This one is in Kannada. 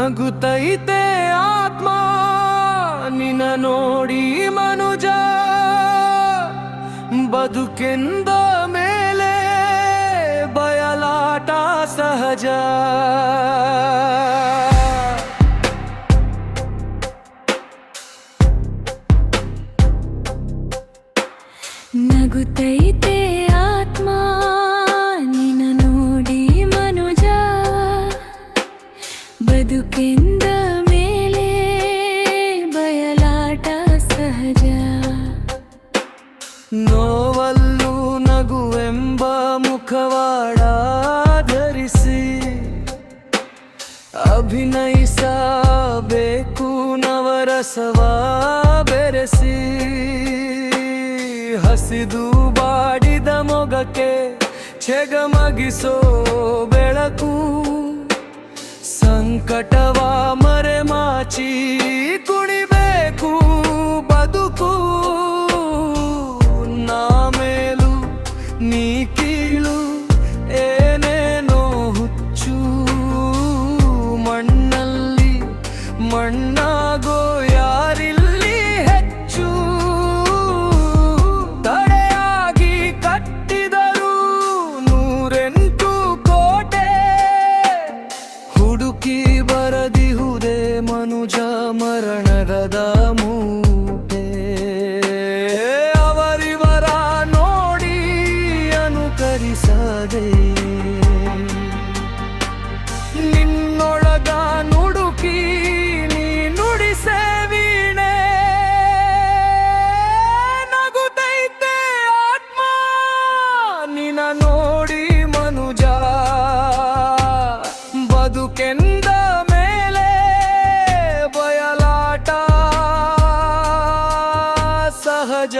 ನಗುತ್ತೈತೆ ಆತ್ಮ ನಿನ್ನ ನೋಡಿ ಮನುಜ, ಬದುಕೆಂದ ಮೇಲೆ ಬಯಲಾಟ ಸಹಜ. ನಗುತ್ತೈತೆ ಆತ್ಮ ನಿನ್ನ ನೋಡಿ ಮನುಜ, ಬದುಕೆಂದ ಮೇಲೆ ಬಯಲಾಟ ಸಹಜ. ನೋವಲ್ಲೂ ನಗುವೆಂಬ ಮುಖವಾಡ ಧರಿಸಿ ಅಭಿನಯಿಸಬೇಕು ನವರಸವ ಬೆರೆಸಿ. ಹಸಿದು ಬಾಡಿದ ಮೊಗಕ್ಕೆ ಚೆಗಮಗಿಸೋ ಬೆಳಕು, ಸಂಕಟವ ಮರೆಮಾಚಿ ಕುಣಿಬೇಕು ಬದುಕು. ನಾ ಮೇಲು ನೀ ಕೀಳು ಏನೇನೋ ಹುಚ್ಚು, ಮಣ್ಣಲ್ಲಿ ಮಣ್ಣಾಗೋ ಯಾರಿಲ್ಲಿ ಹೆಚ್ಚು. ತಡೆಯಾಗಿ ಕಟ್ಟಿದರು ನೂರೆಂಟು ಕೋಟೆ, ಹುಡುಕಿ ಬರದಿಹುದೇ ಮನುಜ ಮರಣದ ಮೂಟೆ. ಅವರಿವರ ನೋಡಿ ಅನುಕರಿಸದೆ ನಿನ್ನೊಳಗ ನುಡುಕಿ ನೀ ನುಡಿಸೆ ವೀಣೆ. ನಗುತ್ತೈತೆ ಆತ್ಮ ನಿನ್ನ ನೋಡಿ ಮನುಜ, ಬದುಕೆಂದ ಮೇಲೆ ಬಯಲಾಟ ಸಹಜ.